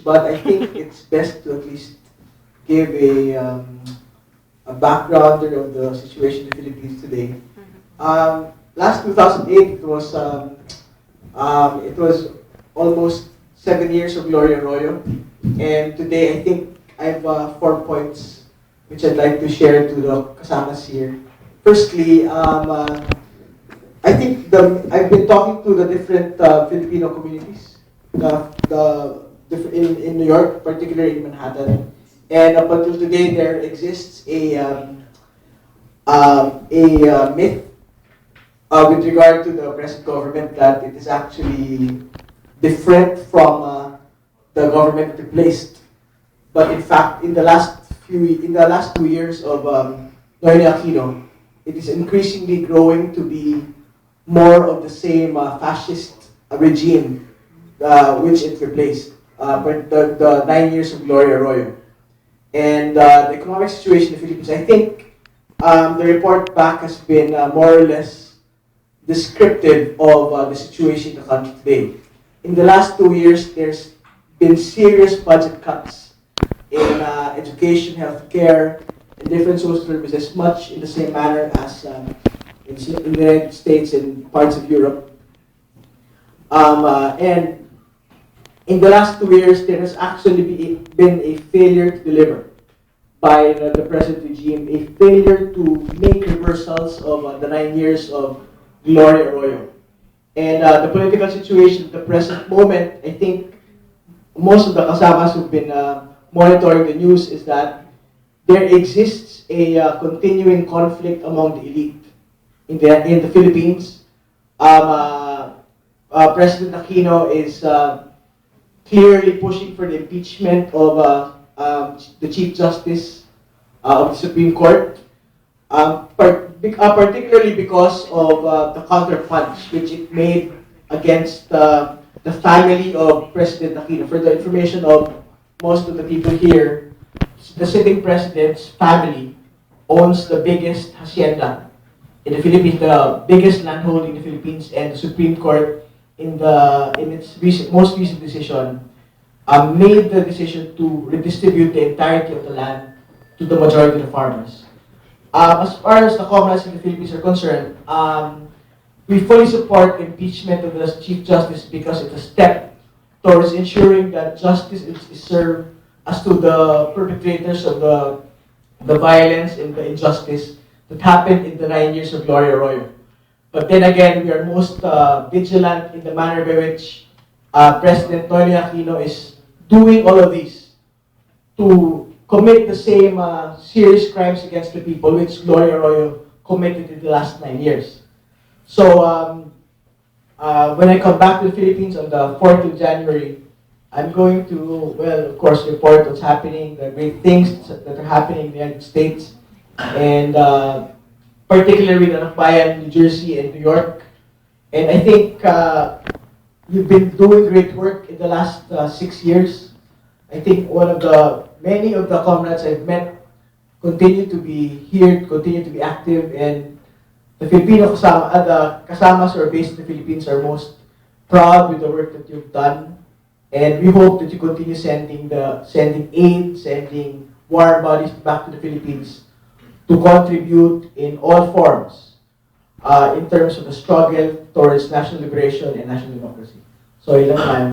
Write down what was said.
but I think it's best to at least give a background of the situation in the Philippines today. Last 2008, it was almost 7 years of Gloria Arroyo, and today I think I have 4 points which I'd like to share to the kasamas here. Firstly, I think I've been talking to the different Filipino communities in New York, particularly in Manhattan, and up until today there exists a myth with regard to the present government that it is actually different from the government replaced. But in fact, in the last 2 years of Noynoy Aquino, it is increasingly growing to be more of the same fascist regime which it replaced, but the 9 years of Gloria Arroyo. And the economic situation in the Philippines, I think the report back has been more or less descriptive of the situation in the country today. In the last 2 years, there's been serious budget cuts in education, healthcare, and different social services, much in the same manner as in the United States and parts of Europe. And in the last 2 years, there has actually been a failure to deliver by the present regime, a failure to make reversals of the 9 years of Gloria Arroyo. And the political situation at the present moment, I think most of the kasamas who've been monitoring the news is that there exists a continuing conflict among the elite in the Philippines. President Aquino is clearly pushing for the impeachment of the Chief Justice of the Supreme Court, particularly because of the counterpunch which it made against the family of President Aquino. For the information of most of the people here, the sitting president's family owns the biggest hacienda in the Philippines, the biggest landholding in the Philippines, and the Supreme Court in its most recent decision made the decision to redistribute the entirety of the land to the majority of the farmers. As far as the comrades in the Philippines are concerned, we fully support impeachment of the Chief Justice because it's a step towards ensuring that justice is served as to the perpetrators of the violence and the injustice that happened in the 9 years of Gloria Arroyo. But then again, we are most vigilant in the manner by which President Noynoy Aquino is doing all of these to commit the same serious crimes against the people which Gloria Arroyo committed in the last 9 years. So when I come back to the Philippines on the 4th of January, I'm going to, well, of course, report what's happening, the great things that are happening in the United States, and particularly Ridon Anakbayan, New Jersey, and New York. And I think you've been doing great work in the last 6 years. I think many of the comrades I've met continue to be here, continue to be active, and the Filipino the kasamas who are based in the Philippines are most proud with the work that you've done. And we hope that you continue sending aid, sending war bodies back to the Philippines to contribute in all forms in terms of the struggle towards national liberation and national democracy. So, ilan tayo?